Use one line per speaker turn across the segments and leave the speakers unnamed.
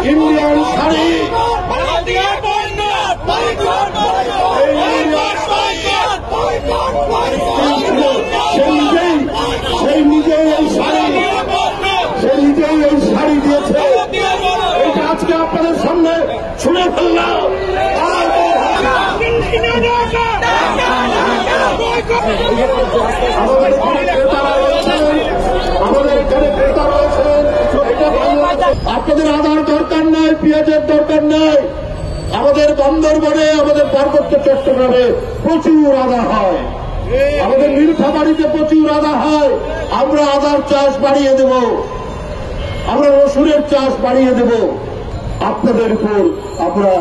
Indian sari সেই নিজেই এই শাড়ি দিয়েছে। এটা আজকে আপনাদের সামনে শুনে ফেললাম। আমাদের এখানে ক্রেতা রয়েছেন। আপনাদের আদার দরকার নাই, পেঁয়াজের দরকার নাই। আমাদের বন্দরবনে, আমাদের পার্বত্য চট্টগ্রামে প্রচুর আদা হয়, আমাদের নীলফামারীতে প্রচুর আদা হয়। আমরা আদার চাষ বাড়িয়ে দেব, আমরা রসুনের চাষ বাড়িয়ে দেব। আপনাদের উপর আমরা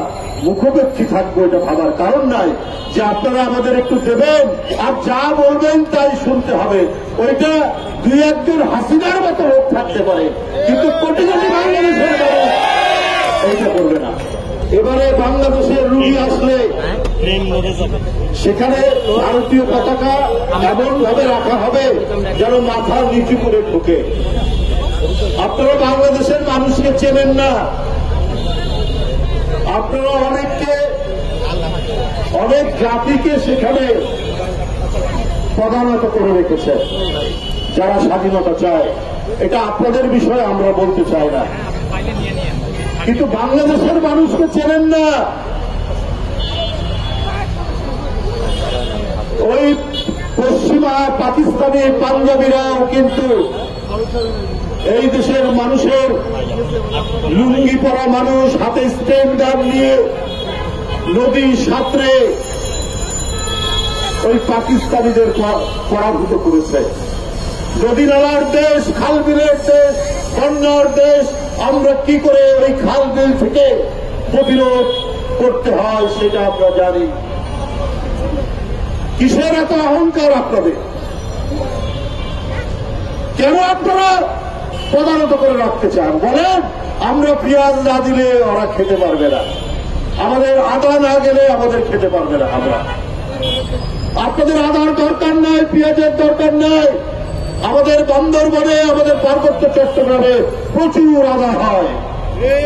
মুখোপেক্ষী থাকবো, এটা ভাবার কারণ নাই যে আপনারা আমাদের একটু দেবেন আর যা বলবেন তাই শুনতে হবে। ওইটা দুই একজন হাসিনার মতো লোক থাকতে পারে, কিন্তু কোটি কোটি বাংলাদেশের মানুষ এইটা করবে না। এবারে বাংলাদেশের রুগী আসলে সেখানে ভারতীয় পতাকা এমন ভাবে রাখা হবে যেন মাথা নিচু করে ঢুকে। আপনারা বাংলাদেশের মানুষকে চেনেন না, আপনারা অনেক জাতিকে সেখানে প্রধানত করে রেখেছেন যারা স্বাধীনতা চায়। এটা আপনাদের বিষয়ে আমরা বলতে চাই না, কিন্তু বাংলাদেশের মানুষকে চেনেন না। ওই পশ্চিমা পাকিস্তানি পাঞ্জাবিরাও কিন্তু এই দেশের মানুষের লুঙ্গি পরা মানুষ হাতে স্টেন গান নিয়ে নদী সাঁতরে ওই পাকিস্তানিদের পরাভূত করেছে। নদী নালার দেশ, খাল বিলের দেশ, বন্যার দেশ, আমরা কি করে ওই খাল বিল থেকে প্রতিরোধ করতে হয় সেটা আমরা জানি। কিসের এত অহংকার আপনাদের? কেন আপনারা প্রধানত করে রাখতে চান? বলেন আমরা পেঁয়াজ না দিলে ওরা খেতে পারবে না, আমাদের আদা না গেলে আমাদের খেতে পারবে না। আমরা আপনাদের আদার দরকার নাই, পেঁয়াজের দরকার নাই। আমাদের বন্দরবনে, আমাদের পার্বত্য চট্টগ্রামে প্রচুর আদা হয়,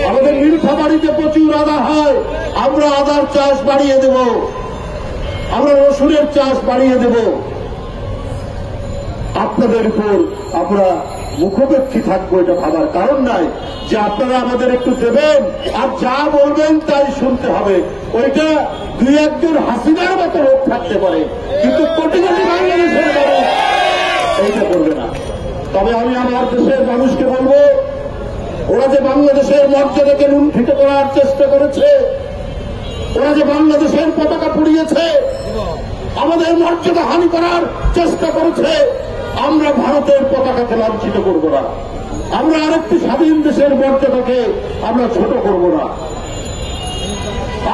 আমাদের নীলফামারীতে প্রচুর আদা হয়। আমরা আদার চাষ বাড়িয়ে দেব, আমরা রসুনের চাষ বাড়িয়ে দেব। আপনাদের উপর আমরা মুখোপেক্ষী থাকবো, এটা ভাবার কারণ নাই যে আপনারা আমাদের একটু দেবেন আর যা বলবেন তাই শুনতে হবে। ওইটা দুই একজন হাসিনার মতো লোক থাকতে পারে, কিন্তু কোটি কোটি বাংলাদেশের মানুষ এইটা করবে না। তবে আমি আমার দেশের মানুষকে বলবো, ওরা যে বাংলাদেশের মর্যাদাকে লুণ্ঠিত করার চেষ্টা করেছে, ওরা যে বাংলাদেশের পতাকা পুড়িয়েছে, আমাদের মর্যাদা হানি করার চেষ্টা করেছে, আমরা ভারতের পতাকাকে লাঞ্ছিত করব না। আমরা আরেকটি স্বাধীন দেশের মর্যাদাকে আমরা ছোট করব না।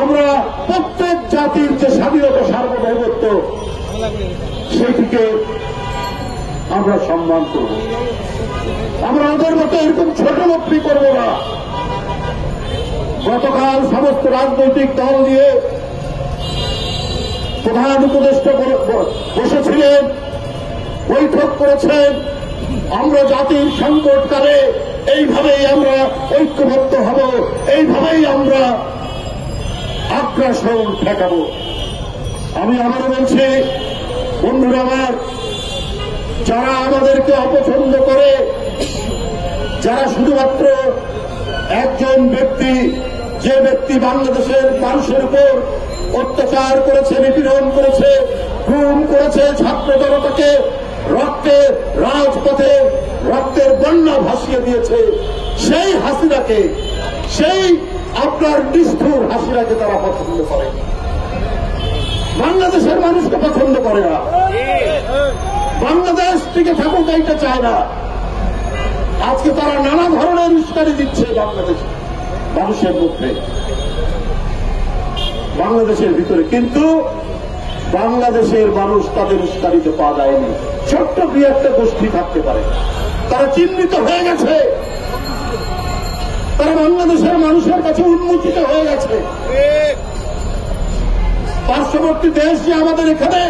আমরা প্রত্যেক জাতির যে স্বাধীনতা, সার্বভৌমত্ব, সেটিকে আমরা সম্মান করব। আমরা ওদের মতো এরকম ছোট লোকটি করব না। গতকাল সমস্ত রাজনৈতিক দল নিয়ে প্রধান উপদেষ্টা বসেছিলেন, বৈঠক করেছেন। আমরা জাতির সংকটকালে এইভাবেই আমরা ঐক্যবদ্ধ হব, এইভাবেই আমরা আগ্রাসন ঠেকাব। আমি আবারও বলছি, বন্ধুরা আমার, যারা আমাদেরকে অপছন্দ করে, যারা শুধুমাত্র একজন ব্যক্তি, যে ব্যক্তি বাংলাদেশের মানুষের উপর অত্যাচার করেছে, নিপীড়ন করেছে, গুম করেছে, ছাত্র জনতাকে রক্তে, রাজপথে রক্তের বন্যা ভাসিয়ে দিয়েছে, সেই হাসিনাকে, সেই আপনার নিষ্ঠুর হাসিনাকে তারা পছন্দ করে, বাংলাদেশের মানুষকে পছন্দ করে না। বাংলাদেশ টিকে থাকুক এইটা চায় না। আজকে তারা নানা ধরনের উস্কানি দিচ্ছে বাংলাদেশ মানুষের মধ্যে, বাংলাদেশের ভিতরে, কিন্তু বাংলাদেশের মানুষ তাদের উস্কানিতে পা দেয়নি। ছোট্ট দুই একটা গোষ্ঠী থাকতে পারে, তারা চিহ্নিত হয়ে গেছে, তারা বাংলাদেশের মানুষের কাছে উন্মোচিত হয়ে গেছে। পার্শ্ববর্তী দেশ যে আমাদের এখানে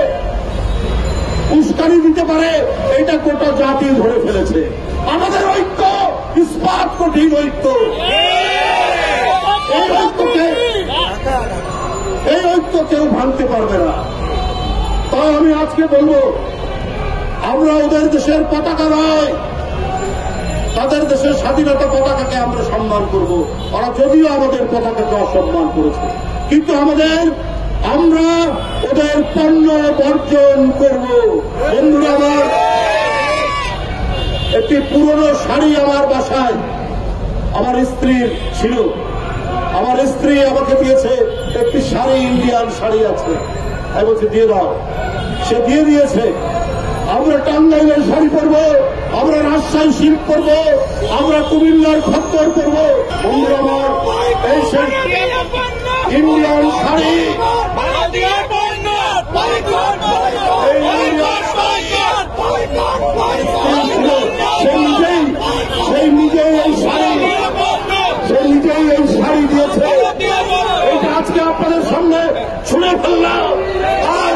উস্কানি দিতে পারে, এটা গোটা জাতি ধরে ফেলেছে। আমাদের ঐক্য ইস্পাত কঠিন ঐক্য। কেউ ভাঙতে পারবে না। তাই আমি আজকে বলবো, আমরা ওদের দেশের পতাকা নয়, তাদের দেশের স্বাধীনতা পতাকাকে আমরা সম্মান করব। ওরা যদিও আমাদের পতাকাকে অসম্মান করেছে, কিন্তু আমরা ওদের পণ্য বর্জন করব। বন্ধুরা আমার, একটি পুরনো শাড়ি আমার বাসায় আমার স্ত্রীর ছিল। আমার স্ত্রী আমাকে দিয়েছে একটি শাড়ি, ইন্ডিয়ান শাড়ি আছে, আমি বলছি দিয়ে দাও। সে দিয়ে দিয়েছে। আমরা টাঙ্গাইলের শাড়ি পরবো, আমরা রাজশাহী সিল্ক পরবো, আমরা কুমিল্লার খদ্দর পরবো। বন্ধুরা আমার, এই ইন্ডিয়ান শাড়ি, সেই নিজেই এই শাড়ি দিয়েছে। এটা আজকে আপনাদের সামনে ছুঁড়ে ফেললাম। আর